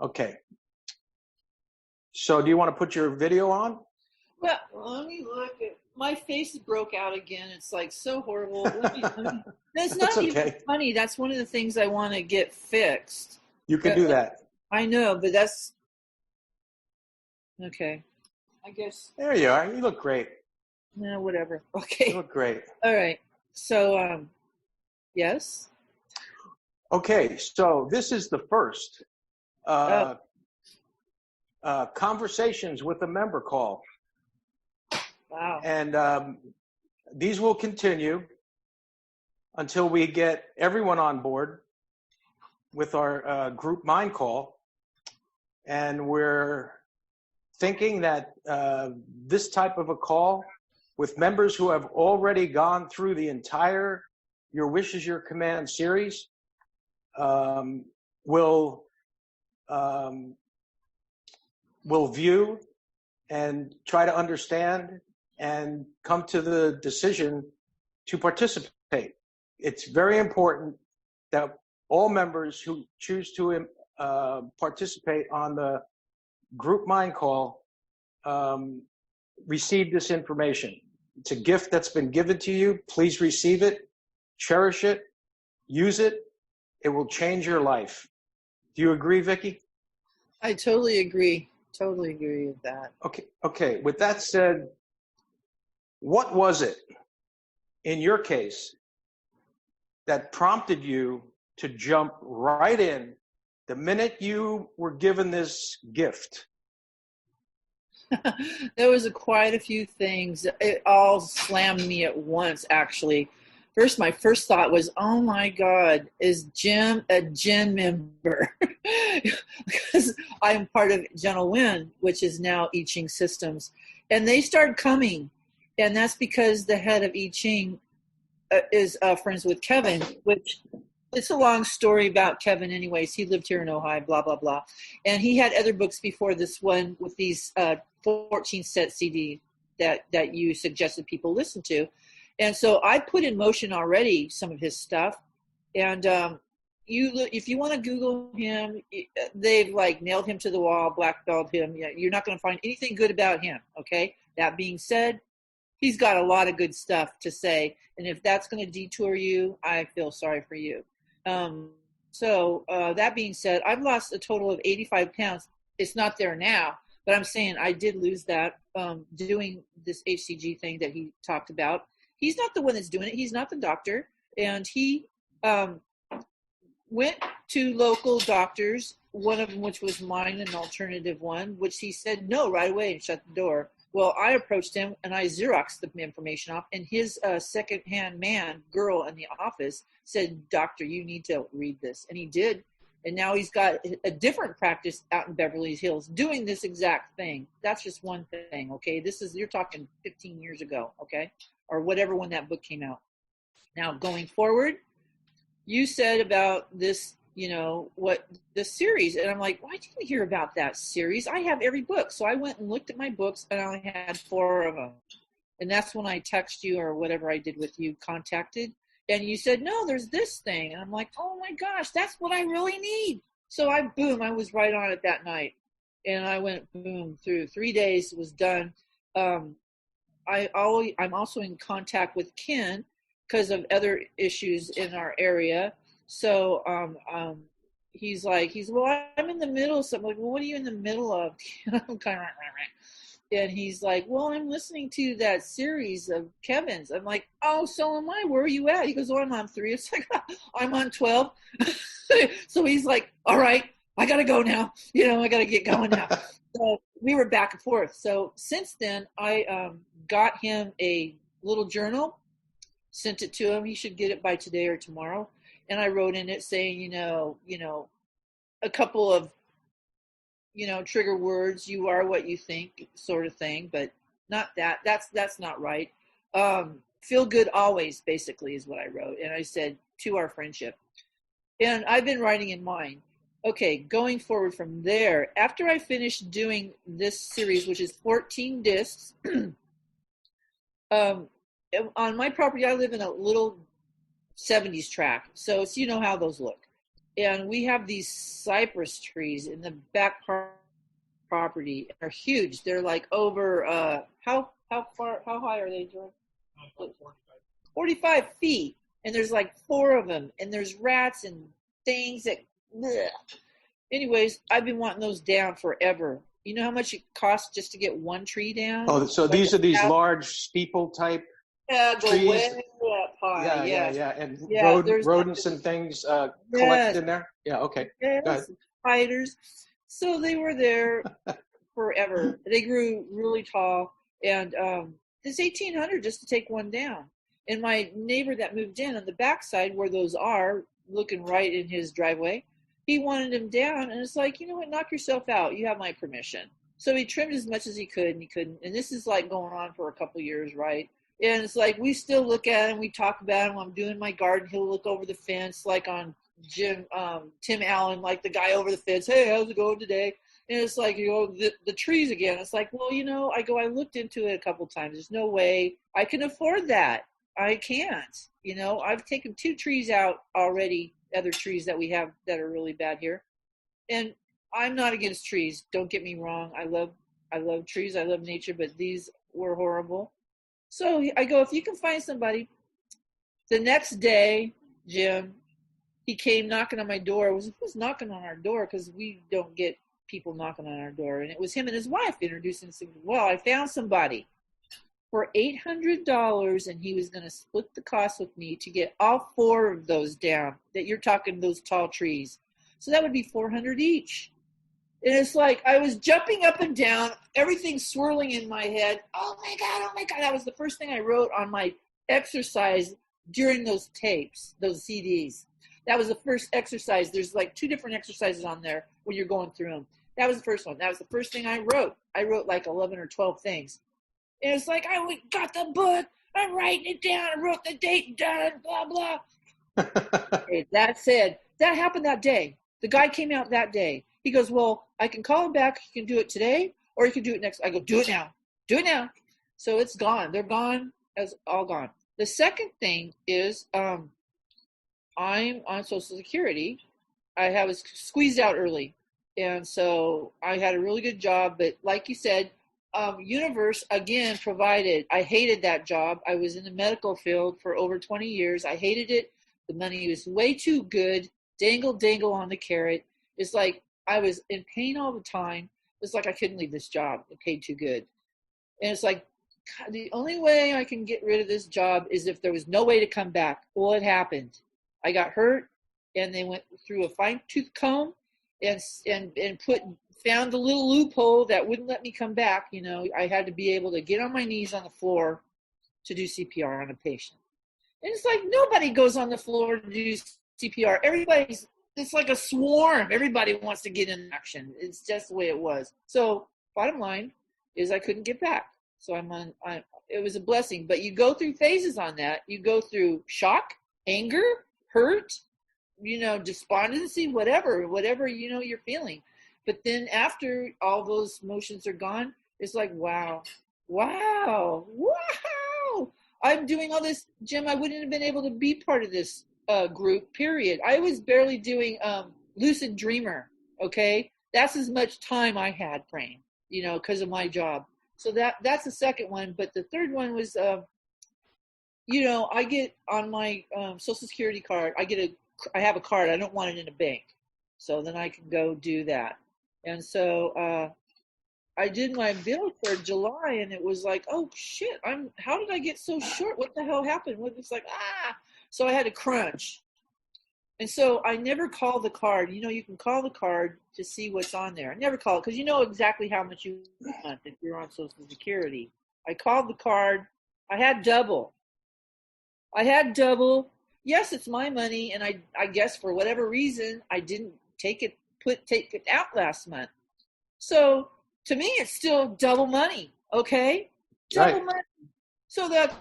Okay. So do you want to put your video on? Well, let me look at my face broke out again. It's like so horrible. That's That's not even okay. funny. That's one of the things I want to get fixed. You can do that. I know, but that's okay. I guess. There you are. You look great. No, whatever. You Okay. look great. All right. So, yes. Okay. So this is the first conversations with a member call. Wow. And these will continue until we get everyone on board with our group mind call. And we're thinking that this type of a call with members who have already gone through the entire Your Wish is Your Command series will view and try to understand and come to the decision to participate. It's very important that all members who choose to participate on the group mind call receive this information. It's a gift that's been given to you. Please receive it, cherish it, use it. It will change your life. Do you agree, Vicki? I totally agree. Totally agree with that. Okay. With that said, what was it in your case that prompted you to jump right in the minute you were given this gift? There was quite a few things. It all slammed me at once, actually. First, my first thought was, oh my God, is Jim a Gen member? Because I'm part of Gentle Wind, which is now I Ching Systems. And they started coming. And that's because the head of I Ching is friends with Kevin, which it's a long story about Kevin anyways. He lived here in Ojai, blah, blah, blah. And he had other books before this one with these 14-set CD that you suggested people listen to. And so I put in motion already some of his stuff. And if you want to Google him, they've like nailed him to the wall, black belt him. You're not going to find anything good about him, okay? That being said, he's got a lot of good stuff to say. And if that's going to detour you, I feel sorry for you. So that being said, I've lost a total of 85 pounds. It's not there now, but I'm saying I did lose that doing this HCG thing that he talked about. He's not the one that's doing it. He's not the doctor. And he went to local doctors, one of them which was mine, an alternative one, which he said no right away and shut the door. Well, I approached him and I Xeroxed the information off, and his second-hand girl in the office said, "Doctor, you need to read this." And he did. And now he's got a different practice out in Beverly Hills doing this exact thing. That's just one thing, okay? You're talking 15 years ago, okay? Or whatever when that book came out. Now, going forward, you said about this, what the series. And I'm like, well, I didn't hear about that series. I have every book. So I went and looked at my books, and I only had 4 of them. And that's when I text you or whatever I did with you, contacted. And you said, no, there's this thing. And I'm like, oh my gosh, that's what I really need. So I was right on it that night. And I went, boom, through 3 days, it was done. I'm also in contact with Ken because of other issues in our area. So he's well, I'm in the middle of something. I'm like, well, what are you in the middle of? I'm kind of, and he's like, well, I'm listening to that series of Kevin's. I'm like, oh, so am I. Where are you at? He goes, oh, I'm on 3. It's like, I'm on 12. So he's like, all right, I got to go now. I got to get going now. So we were back and forth. So since then, I got him a little journal, sent it to him. He should get it by today or tomorrow. And I wrote in it saying, a couple of, trigger words, you are what you think sort of thing, but not that. That's not right. Feel good always, basically, is what I wrote. And I said, to our friendship. And I've been writing in mine. Okay, going forward from there, after I finished doing this series, which is 14 discs, on my property, I live in a little 70s track. So you know how those look. And we have these cypress trees in the back property. They're huge. They're like over how high are they, George? 45 feet. And there's like 4 of them. And there's rats and things that. Bleh. Anyways, I've been wanting those down forever. You know how much it costs just to get one tree down? Oh, so like these are these large steeple type go trees? way up high. Yeah. And Yeah, rodents and things collect yes, in there? Yeah, okay. Go ahead. yes, spiders. So they were there forever. They grew really tall. And it's $1,800 just to take one down. And my neighbor that moved in on the backside where those are, looking right in his driveway, he wanted them down. And it's like, you know what, knock yourself out. You have my permission. So he trimmed as much as he could, and he couldn't. And this is like going on for a couple years, right? And it's like we still look at him, we talk about him. When I'm doing my garden, he'll look over the fence like on Tim Allen, like the guy over the fence. Hey, how's it going today? And it's like, you know, the trees again. It's like, well, you know, I looked into it a couple times. There's no way I can afford that. I can't. You know, I've taken 2 trees out already, other trees that we have that are really bad here. And I'm not against trees. Don't get me wrong. I love trees. I love nature, but these were horrible. So I go, if you can find somebody. The next day, Jim, he came knocking on my door. Who was knocking on our door? Because we don't get people knocking on our door. And it was him and his wife introducing us. Well, I found somebody for $800, and he was going to split the cost with me to get all 4 of those down. That you're talking those tall trees. So that would be $400 each. And it's like I was jumping up and down, everything swirling in my head. Oh my God. That was the first thing I wrote on my exercise during those tapes, those CDs. That was the first exercise. There's like 2 different exercises on there when you're going through them. That was the first one. That was the first thing I wrote. I wrote like 11 or 12 things. And it's like, I got the book. I'm writing it down. I wrote the date down, blah, blah. Okay, that said, that happened that day. The guy came out that day. He goes, well, I can call him back. You can do it today, or you can do it next. I go, do it now. Do it now. So it's gone. They're gone. It's all gone. The second thing is I'm on Social Security. I was squeezed out early. And so I had a really good job. But like you said, Universe, again, provided. I hated that job. I was in the medical field for over 20 years. I hated it. The money was way too good. Dangle on the carrot. It's like I was in pain all the time. It's like I couldn't leave this job. It paid too good. And it's like, God, the only way I can get rid of this job is if there was no way to come back. Well, it happened. I got hurt, and they went through a fine-tooth comb and found the little loophole that wouldn't let me come back. You know, I had to be able to get on my knees on the floor to do CPR on a patient. And it's like nobody goes on the floor to do CPR. It's like a swarm. Everybody wants to get in action. It's just the way it was. So bottom line is I couldn't get back. So it was a blessing. But you go through phases on that. You go through shock, anger, hurt, you know, despondency, whatever, you know, you're feeling. But then after all those emotions are gone, it's like, wow. I'm doing all this. Jim, I wouldn't have been able to be part of this group, period. I was barely doing Lucid Dreamer, okay? That's as much time I had praying, you know, because of my job. So that's the second one. But the third one was, you know, I get on my Social Security card, I have a card. I don't want it in a bank. So then I can go do that. And so I did my bill for July, and it was like, oh shit, how did I get so short? What the hell happened? It's like, so I had to crunch. And so I never call the card. You know, you can call the card to see what's on there. I never call it because you know exactly how much you want if you're on Social Security. I called the card. I had double. Yes, it's my money, and I guess for whatever reason I didn't take it out last month. So to me, it's still double money. Okay, double money. So the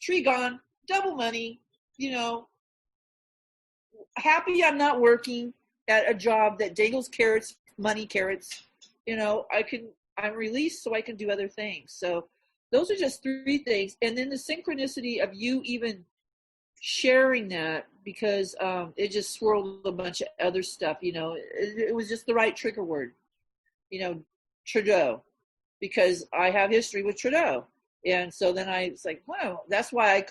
tree gone, double money. You know, happy I'm not working at a job that dangles carrots, money carrots. You know, I'm released so I can do other things. So those are just 3 things. And then the synchronicity of you even sharing that because it just swirled a bunch of other stuff. It was just the right trigger word. Trudeau, because I have history with Trudeau. And so then I was like, wow, that's why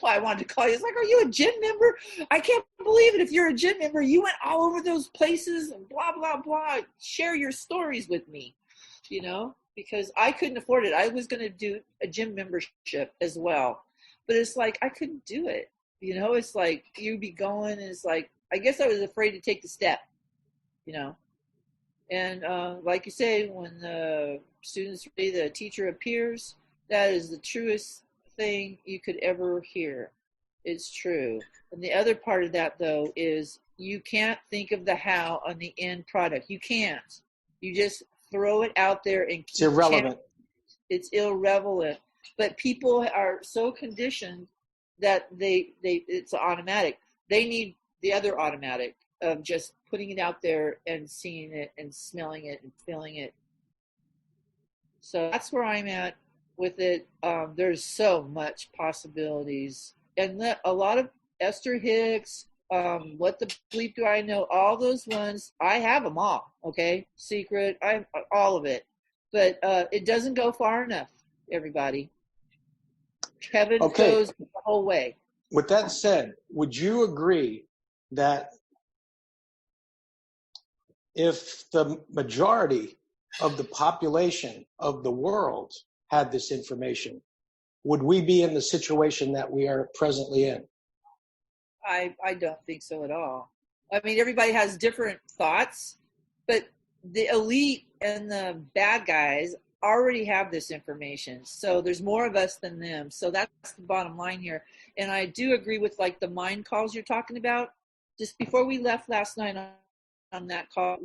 I wanted to call you. It's like, are you a gym member? I can't believe it. If you're a gym member, you went all over those places and blah, blah, blah. Share your stories with me, because I couldn't afford it. I was going to do a gym membership as well. But it's like, I couldn't do it. It's like you'd be going and it's like, I guess I was afraid to take the step, And like you say, when the students read, the teacher appears, that is the truest thing you could ever hear. It's true. And the other part of that, though, is you can't think of the how on the end product. You can't. You just throw it out there and it's irrelevant. It's irrelevant. But people are so conditioned that it's automatic. They need the other automatic of just putting it out there and seeing it and smelling it and feeling it. So that's where I'm at with it. There's so much possibilities. And a lot of Esther Hicks, What the Bleep Do I Know, all those ones, I have them all, okay? Secret, all of it. But it doesn't go far enough, everybody. Kevin goes the whole way. With that said, would you agree that if the majority of the population of the world had this information, would we be in the situation that we are presently in? I don't think so at all. I mean, everybody has different thoughts, but the elite and the bad guys already have this information. So there's more of us than them. So that's the bottom line here. And I do agree with like the mind calls you're talking about. Just before we left last night on that call,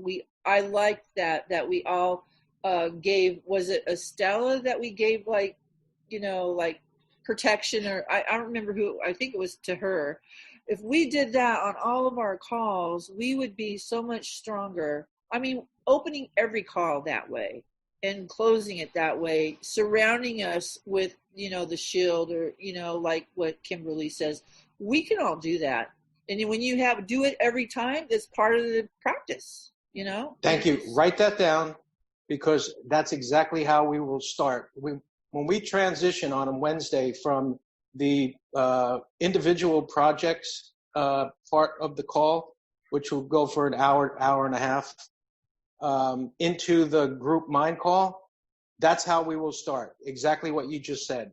I liked that we all gave, was it Estella that we gave like protection, or I don't remember who, I think it was to her. If we did that on all of our calls, we would be so much stronger. I mean, opening every call that way and closing it that way, surrounding us with, the shield, or, like what Kimberly says, we can all do that. And when you do it every time, it's part of the practice, Thank you. Write that down, because that's exactly how we will start. When we transition on a Wednesday from the individual projects part of the call, which will go for an hour and a half, into the group mind call, that's how we will start. Exactly what you just said.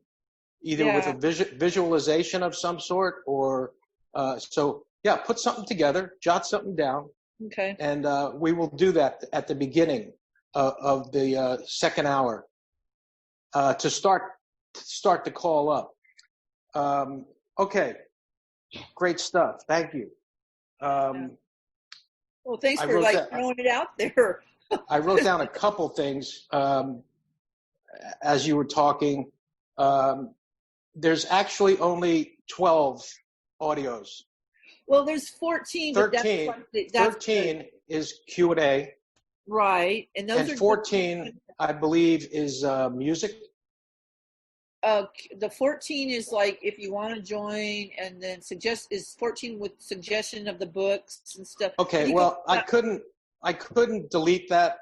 Either with a visualization of some sort, or put something together, jot something down. Okay. And we will do that at the beginning of the second hour to start the call up. Okay, great stuff. Thank you. Well, thanks for throwing it out there. I wrote down a couple things as you were talking. There's actually only 12 audios. Well, there's 14. 13, that's 13 is Q&A. Right. And 14, I believe, is music. The 14 is like if you want to join, and then is 14 with suggestion of the books and stuff. Okay, well, I couldn't delete that,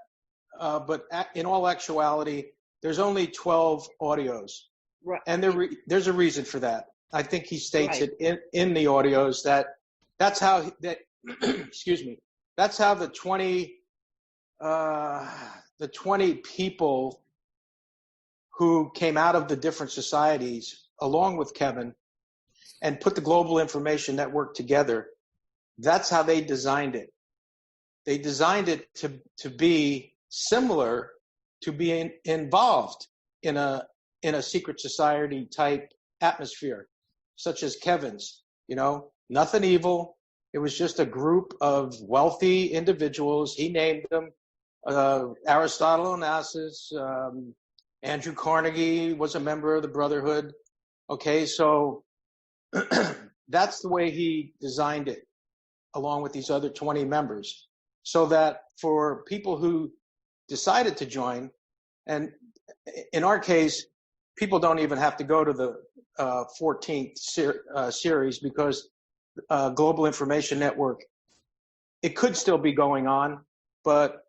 but in all actuality, there's only 12 audios. Right. And there's a reason for that. I think he states it in the audios that's how excuse me, that's how the 20 people who came out of the different societies along with Kevin and put the Global Information Network together, that's how they designed it. They designed it to be similar to being involved in a secret society type atmosphere, such as Kevin's. Nothing evil. It was just a group of wealthy individuals. He named them Aristotle Onassis. Andrew Carnegie was a member of the Brotherhood. Okay, so that's the way he designed it, along with these other 20 members, so that for people who decided to join, and in our case, people don't even have to go to the 14th series because Global Information Network, it could still be going on, but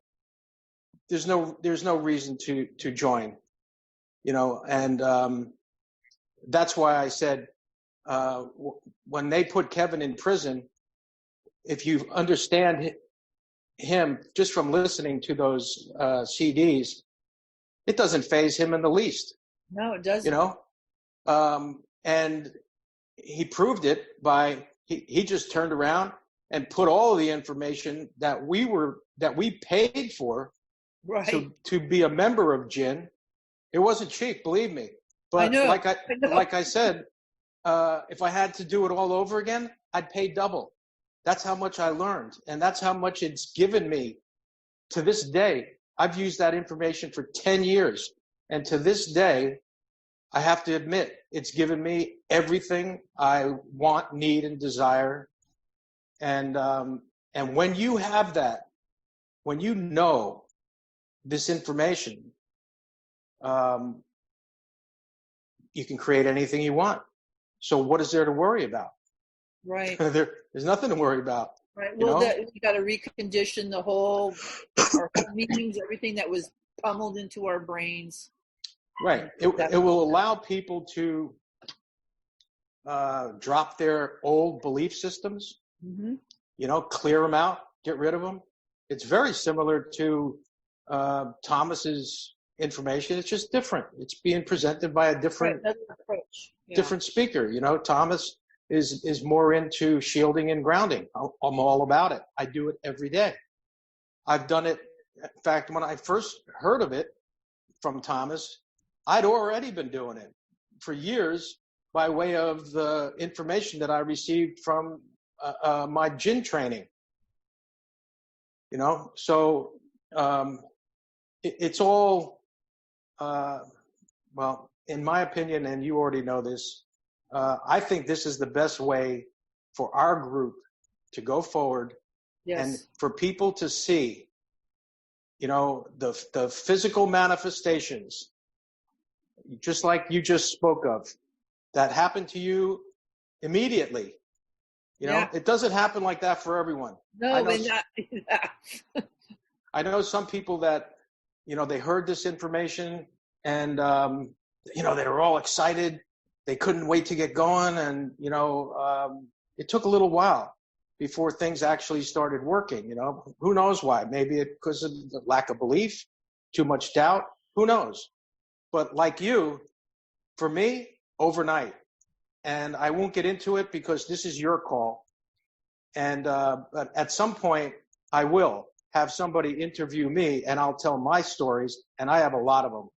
there's no reason to join, and that's why I said when they put Kevin in prison, if you understand him just from listening to those CDs, it doesn't faze him in the least. No, it doesn't. And he proved it by he just turned around and put all of the information that we paid for to be a member of GIN. It wasn't cheap, believe me. But I know. Like I said, if I had to do it all over again, I'd pay double. That's how much I learned, and that's how much it's given me to this day. I've used that information for 10 years, and to this day, I have to admit, it's given me everything I want, need, and desire. And when you have that, when you know this information, you can create anything you want. So what is there to worry about? Right. There's nothing to worry about. Right. Well, we got to recondition our whole meanings, everything that was pummeled into our brains. Right. It will allow people to drop their old belief systems, clear them out, get rid of them. It's very similar to Thomas's information. It's just different. It's being presented by a different approach. Yeah. Different speaker. Thomas is more into shielding and grounding. I'm all about it. I do it every day. I've done it. In fact, when I first heard of it from Thomas, I'd already been doing it for years by way of the information that I received from my GIN training. So it's all, well, in my opinion, and you already know this, I think this is the best way for our group to go forward. Yes. And for people to see, the physical manifestations, just like you just spoke of, that happened to you immediately. It doesn't happen like that for everyone. No, I know some people that, they heard this information and, they were all excited. They couldn't wait to get going. And, it took a little while before things actually started working. Who knows why? Maybe because of the lack of belief, too much doubt. Who knows? But like you, for me, overnight. And I won't get into it because this is your call. And but at some point, I will have somebody interview me and I'll tell my stories. And I have a lot of them.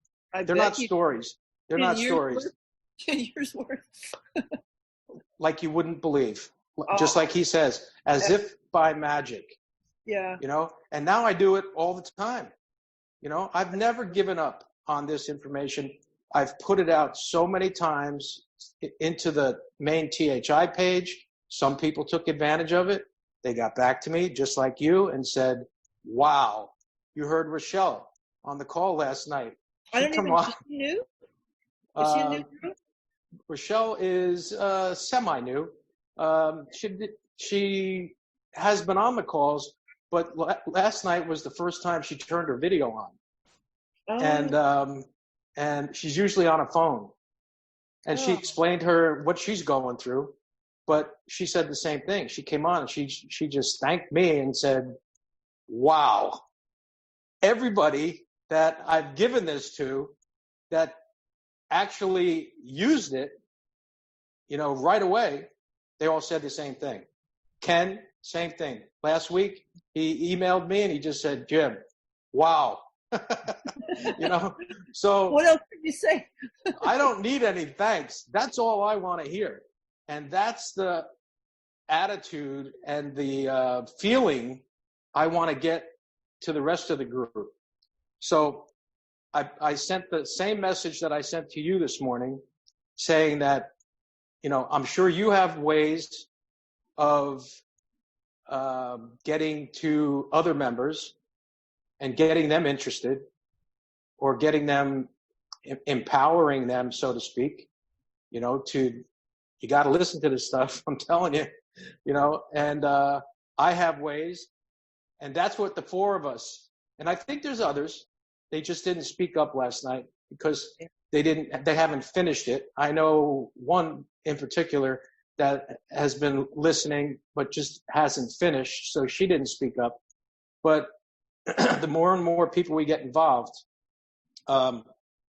They're not stories. They're not stories. 10 years worth. Like you wouldn't believe. Just like he says, as if by magic. Yeah. And now I do it all the time. I've never given up on this information. I've put it out so many times into the main THI page. Some people took advantage of it. They got back to me just like you and said, wow, you heard Rochelle on the call last night. I don't even know. She knew? Is she new? Rochelle is semi-new. She has been on the calls, but last night was the first time she turned her video on. Oh. And she's usually on a phone. And she explained her what she's going through, but she said the same thing. She came on and she just thanked me and said, wow, everybody that I've given this to that actually used it, right away, they all said the same thing. Ken, same thing. Last week, he emailed me and he just said, Jim, wow. So what else did you say? I don't need any thanks. That's all I want to hear. And that's the attitude and the feeling I want to get to the rest of the group. So I sent the same message that I sent to you this morning saying that, I'm sure you have ways of getting to other members and getting them interested or getting them, empowering them, so to speak. you got to listen to this stuff. I'm telling you, and I have ways, and that's what the four of us, and I think there's others. They just didn't speak up last night because they haven't finished it. I know one in particular that has been listening, but just hasn't finished. So she didn't speak up. But the more and more people we get involved,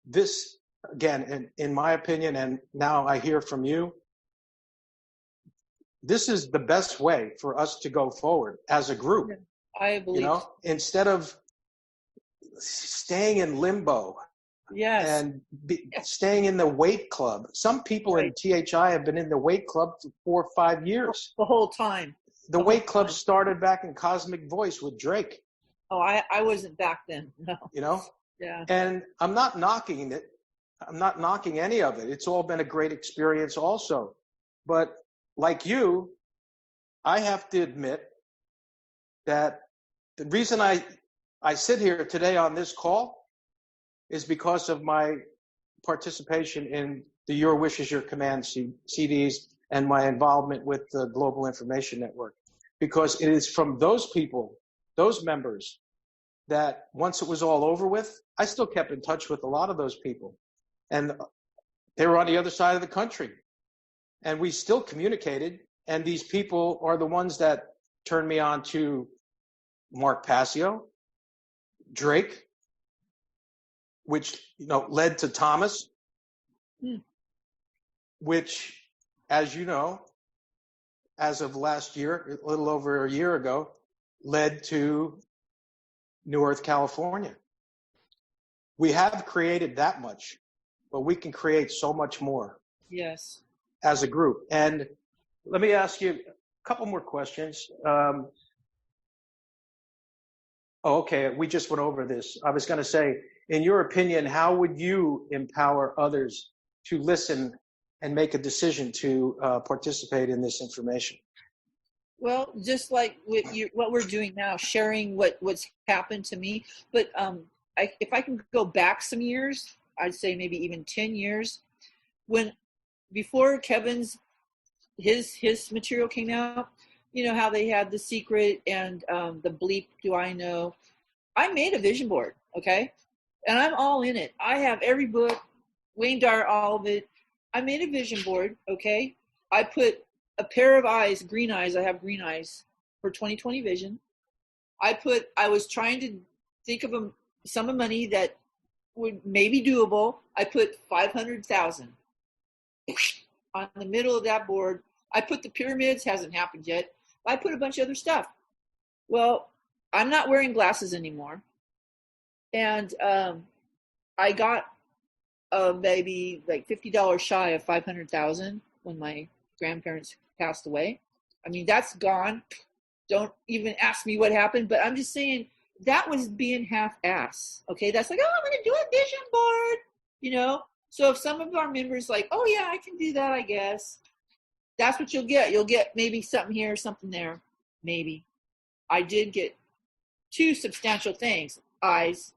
this, again, in my opinion, and now I hear from you, this is the best way for us to go forward as a group. I believe. Instead of staying in limbo. Yes. And staying in the weight club. Some people in THI have been in the weight club for 4 or 5 years. The whole time. The weight club started back in Cosmic Voice with Drake. Oh, I wasn't back then. No. Yeah. And I'm not knocking it. I'm not knocking any of it. It's all been a great experience also. But like you, I have to admit that the reason I sit here today on this call is because of my participation in the Your Wish is Your Command CDs and my involvement with the Global Information Network. Because it is from those people, those members, that once it was all over with, I still kept in touch with a lot of those people. And they were on the other side of the country. And we still communicated. And these people are the ones that turned me on to Mark Passio, Drake, which led to Thomas, which, as you know, as of last year, a little over a year ago, led to New Earth, California. We have created that much, but we can create so much more. Yes. As a group. And let me ask you a couple more questions. Okay, we just went over this. I was going to say, in your opinion, how would you empower others to listen and make a decision to participate in this information? Well, just like what we're doing now, sharing what's happened to me. But if I can go back some years, I'd say maybe even 10 years, before Kevin's his material came out, how they had The Secret and the Bleep Do I Know. I made a vision board, okay? And I'm all in it. I have every book, Wayne Dyer, all of it. I made a vision board, okay? I put a pair of eyes, green eyes. I have green eyes for 2020 vision. I was trying to think of a sum of money that would maybe doable. I put 500,000 on the middle of that board. I put the pyramids, hasn't happened yet. I put a bunch of other stuff. Well, I'm not wearing glasses anymore. And I got maybe like $50 shy of 500,000 when my grandparents passed away. I mean, that's gone. Don't even ask me what happened, but I'm just saying that was being half-ass. Okay, that's like, I'm going to do a vision board, So if some of our members like, oh yeah, I can do that, I guess. That's what you'll get. You'll get maybe something here, something there, maybe. I did get 2 substantial things, eyes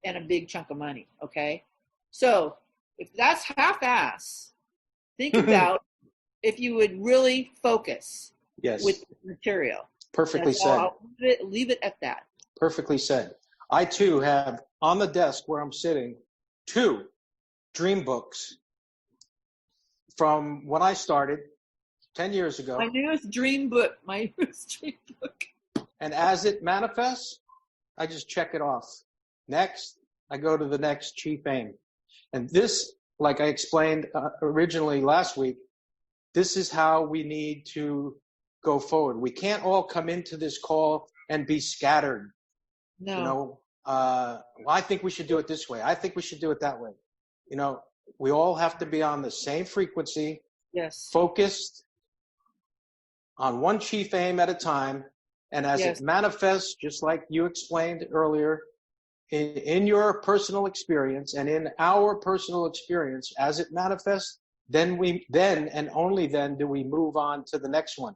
and a big chunk of money, okay? So if that's half-ass, think about if you would really focus with the material. Perfectly said. I'll leave it at that. Perfectly said. I, too, have on the desk where I'm sitting 2 dream books from when I started 10 years ago. My newest dream book. And as it manifests, I just check it off. Next, I go to the next chief aim. And this, like I explained originally last week, this is how we need to go forward. We can't all come into this call and be scattered. No. Well, I think we should do it this way. I think we should do it that way. We all have to be on the same frequency. Yes. Focused on one chief aim at a time. And as it manifests, just like you explained earlier, in your personal experience and in our personal experience, as it manifests, then and only then do we move on to the next one.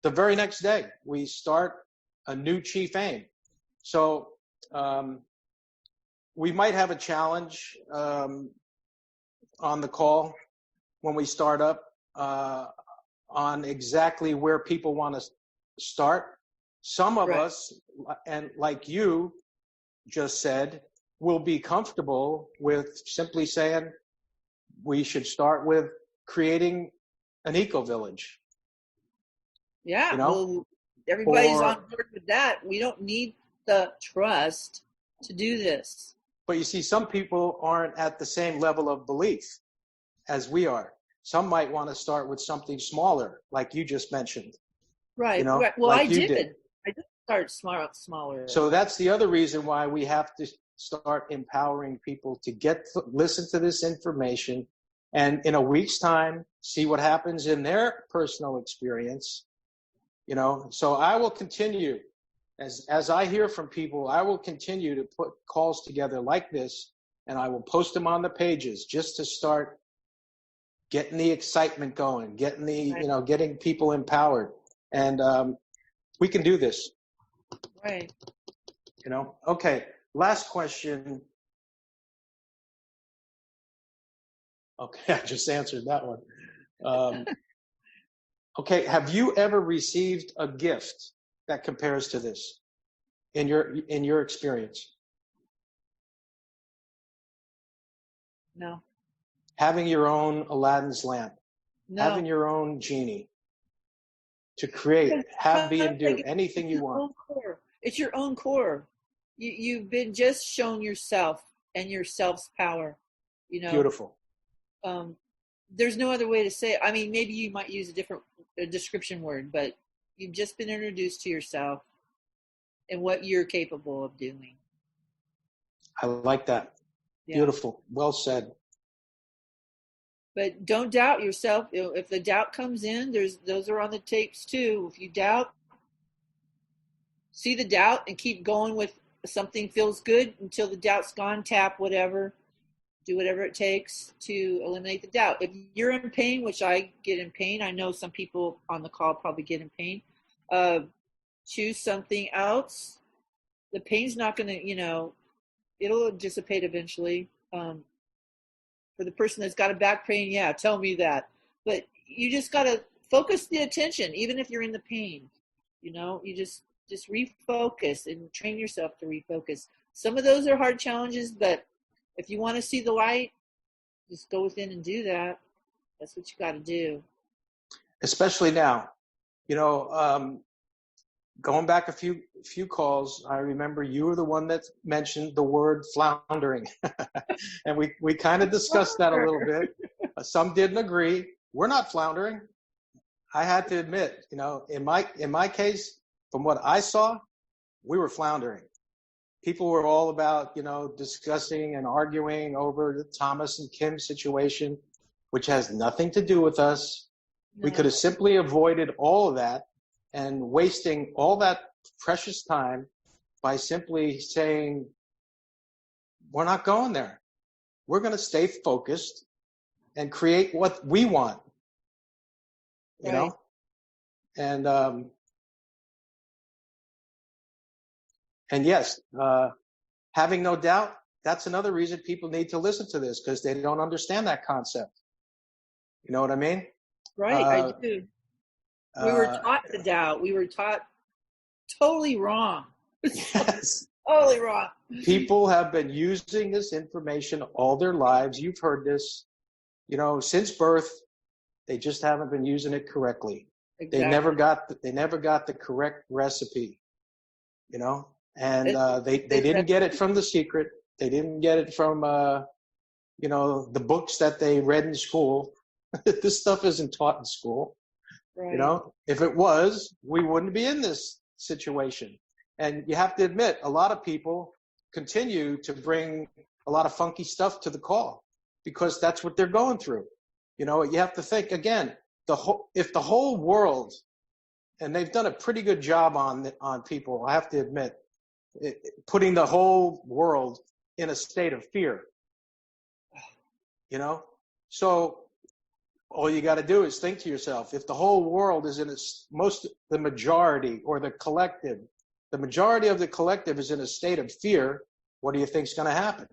The very next day, we start a new chief aim. So we might have a challenge on the call. when we start up on exactly where people want to start. Some of us, and like you just said, will be comfortable with simply saying we should start with creating an eco-village. Yeah, you know, well, everybody's or, on board with that. We don't need the trust to do this. but you see, some people aren't at the same level of belief as we are. Some might want to start with something smaller, like you just mentioned. Right. Well, like I you did. I did start smaller. So that's the other reason why we have to start empowering people to listen to this information, and in a week's time, see what happens in their personal experience. So I will continue, as I hear from people, I will continue to put calls together like this, and I will post them on the pages just to start getting the excitement going, getting getting people empowered. And we can do this. Right. Okay, last question. Okay, I just answered that one. Okay, have you ever received a gift that compares to this in your experience? No. Having your own Aladdin's lamp, No. having your own genie to create, have, be, and do anything you want. It's your own core. You've been just shown yourself and yourself's power. Beautiful. There's no other way to say it. I mean, maybe you might use a different description word, but you've just been introduced to yourself and what you're capable of doing. I like that. Yeah. Beautiful. Well said. But don't doubt yourself. If the doubt comes in, those are on the tapes too. If you doubt, see the doubt and keep going with something feels good until the doubt's gone. Tap whatever, do whatever it takes to eliminate the doubt. If you're in pain, which I get in pain, I know some people on the call probably get in pain, choose something else. The pain's not going to, it'll dissipate eventually. For the person that's got a back pain, yeah, tell me that. But you just got to focus the attention, even if you're in the pain. You just refocus and train yourself to refocus. Some of those are hard challenges, but if you want to see the light, just go within and do that. That's what you got to do. Especially now, going back a few calls, I remember you were the one that mentioned the word floundering. And we kind of discussed that a little bit. Some didn't agree. We're not floundering. I had to admit, in my case, from what I saw, we were floundering. People were all about, discussing and arguing over the Thomas and Kim situation, which has nothing to do with us. No. We could have simply avoided all of that and wasting all that precious time by simply saying, we're not going there. We're going to stay focused and create what we want, you know? And yes, having no doubt, that's another reason people need to listen to this, because they don't understand that concept. You know what I mean? Right, I do. We were taught to doubt. We were taught totally wrong. Yes. Totally wrong. People have been using this information all their lives. You've heard this, since birth. They just haven't been using it correctly. Exactly. They never got the correct recipe, and they didn't get it from The Secret. They didn't get it from the books that they read in school. This stuff isn't taught in school. Right. If it was, we wouldn't be in this situation. And you have to admit, a lot of people continue to bring a lot of funky stuff to the call because that's what they're going through. You have to think again, if the whole world, and they've done a pretty good job on people, I have to admit, putting the whole world in a state of fear, so all you got to do is think to yourself, if the whole world is the majority or the majority of the collective is in a state of fear, what do you think is going to happen?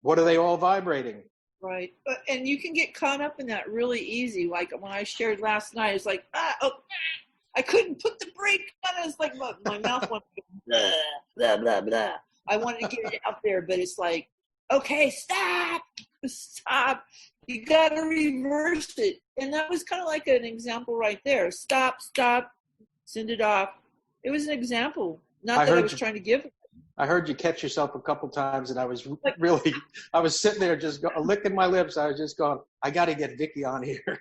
What are they all vibrating? Right. And you can get caught up in that really easy. Like when I shared last night, it's like, I couldn't put the brake on. It's like my mouth went blah, blah, blah, blah. I wanted to get it out there, but it's like, okay, stop. You got to reverse it. And that was kind of like an example right there. Stop, send it off. It was an example. Not that I was trying to give it. I heard you catch yourself a couple times, and I was really, I was sitting there just licking my lips. I was just going, I got to get Vicki on here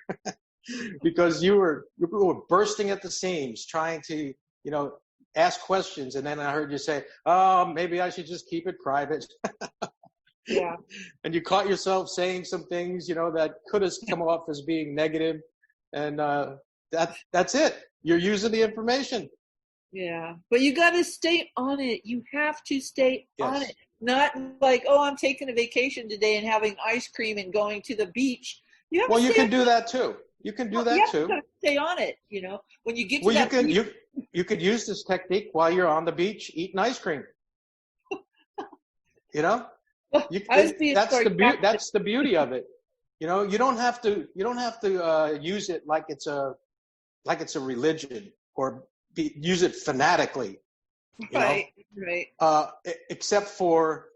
because you were bursting at the seams, trying to, ask questions. And then I heard you say, oh, maybe I should just keep it private. Yeah. And you caught yourself saying some things, that could have come off as being negative. And that's it. You're using the information. Yeah, but you got to stay on it. You have to stay on it. Not like, oh, I'm taking a vacation today and having ice cream and going to the beach. You can do that too. You can do that too. You have to stay on it. When you get to that beach, you could use this technique while you're on the beach eating ice cream. That's the beauty of it. You don't have to use it like it's a religion or use it fanatically, right. Except for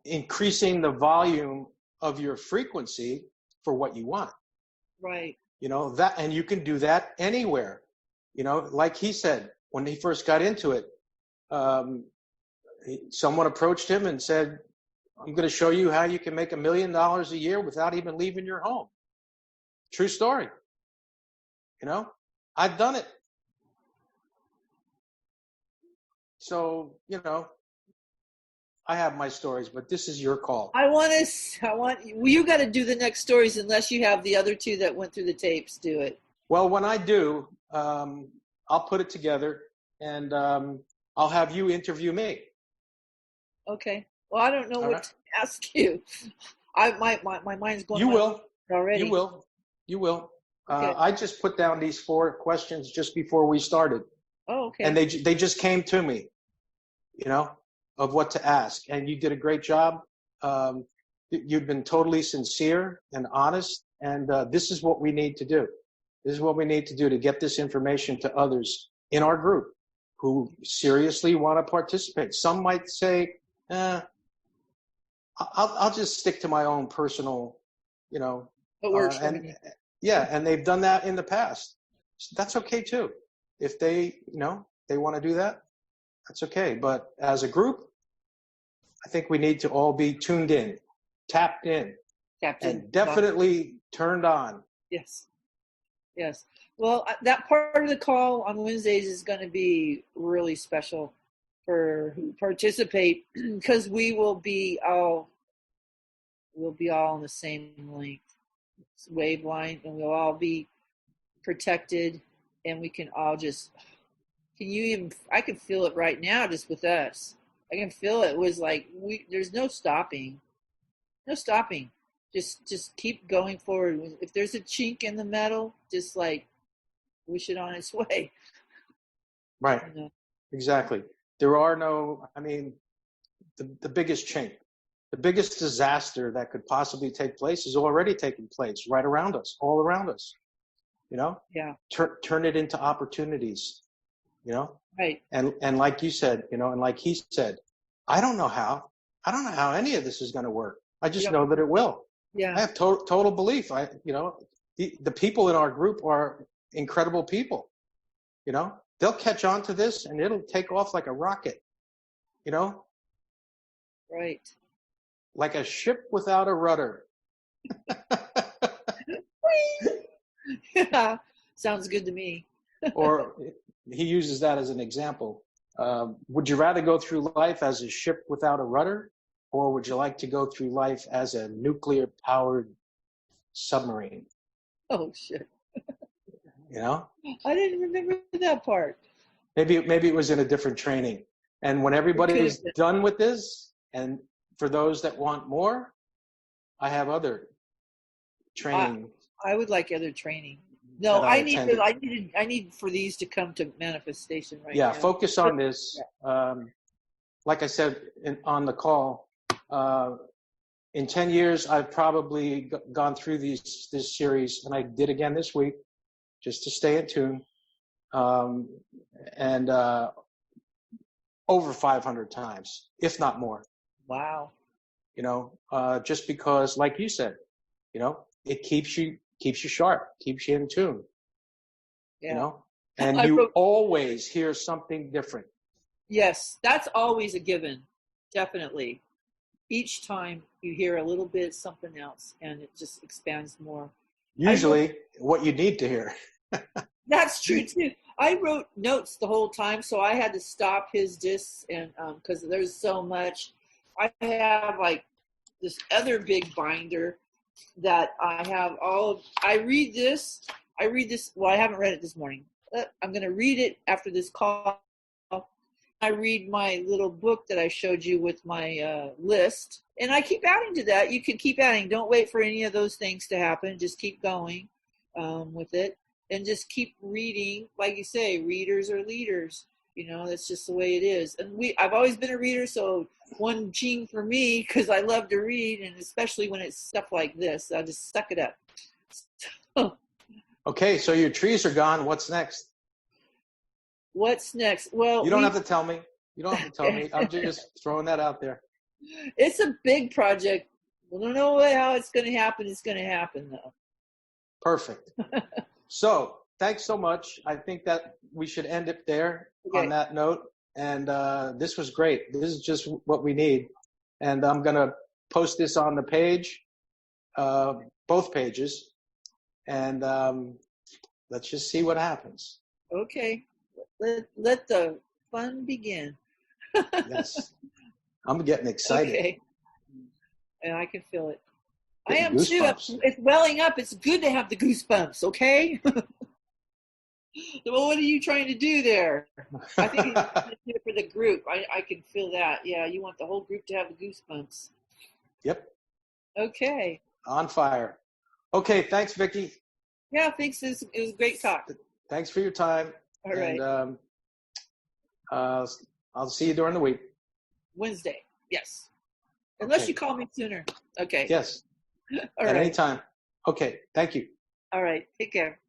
increasing the volume of your frequency for what you want. Right. And you can do that anywhere. Like he said, when he first got into it, someone approached him and said, I'm going to show you how you can make $1 million a year without even leaving your home. True story. I've done it. So, I have my stories, but this is your call. You got to do the next stories unless you have the other two that went through the tapes. Do it. Well, when I do, I'll put it together and I'll have you interview me. Okay. Well, I don't know what to ask you. My mind's going. You will already. You will. Okay. I just put down these 4 questions just before we started. Oh, okay. And they just came to me, of what to ask. And you did a great job. You've been totally sincere and honest. And this is what we need to do. This is what we need to do to get this information to others in our group who seriously want to participate. Some might say, I'll just stick to my own personal, What works for me. Yeah, and they've done that in the past. So that's okay too. If they, they want to do that, that's okay. But as a group, I think we need to all be tuned in, tapped in, and definitely turned on. Yes. Well, that part of the call on Wednesdays is going to be really special for who participate because we'll be all on the same wavelength, and we'll all be protected, and we can all I can feel it right now just with us. I can feel it. It was like there's no stopping. Just keep going forward. If there's a chink in the metal, just wish it on its way. Right. Exactly. There are no, the biggest chink, the biggest disaster that could possibly take place is already taking place right around us, all around us, Yeah. Turn it into opportunities, Right. And like you said, and like he said, I don't know how any of this is going to work. I just know that it will. Yeah. I have total belief. The people in our group are incredible people, they'll catch on to this and it'll take off like a rocket, Right. Like a ship without a rudder. Yeah. Sounds good to me. Or he uses that as an example. Would you rather go through life as a ship without a rudder, or would you like to go through life as a nuclear-powered submarine? Oh, shit. I didn't remember that part. Maybe it was in a different training. And when everybody is done with this, and for those that want more, I have other training. I would like other training. No, I need for these to come to manifestation right now. Yeah, focus on this. Like I said on the call, In 10 years, I've probably gone through this series, and I did again this week, just to stay in tune, and over 500 times, if not more. Wow. Just because, like you said, it keeps you sharp, keeps you in tune. Yeah. And you always hear something different. Yes, that's always a given. Definitely. Each time you hear a little bit something else, and it just expands more. Usually what you need to hear. That's true too. I wrote notes the whole time, so I had to stop his discs, and because there's so much. I have like this other big binder that I have I read this. Well, I haven't read it this morning. I'm going to read it after this call. I read my little book that I showed you with my list, and I keep adding to that. You can keep adding. Don't wait for any of those things to happen. Just keep going with it, and just keep reading. Like you say, readers are leaders. That's just the way it is. And I've always been a reader, so one gene for me, because I love to read, and especially when it's stuff like this, I just suck it up. Okay, so your trees are gone. What's next? What's next? Well, you don't have to tell me. I'm just throwing that out there. It's a big project. We don't know how it's going to happen. It's going to happen, though. Perfect. So, thanks so much. I think that we should end it there on that note. And this was great. This is just what we need. And I'm going to post this on the page, both pages. And let's just see what happens. Okay. Let the fun begin. Yes. I'm getting excited. Okay. And I can feel it. Getting I am goosebumps. Too. It's welling up. It's good to have the goosebumps, okay? Well, what are you trying to do there? I think you're trying to do it for the group. I can feel that. Yeah, you want the whole group to have the goosebumps. Yep. Okay. On fire. Okay, thanks, Vicki. Yeah, thanks. It was a great talk. Thanks for your time. All right. And I'll see you during the week. Wednesday, yes. Unless you call me sooner. Okay. Yes. All At right. any time. Okay, thank you. All right, take care.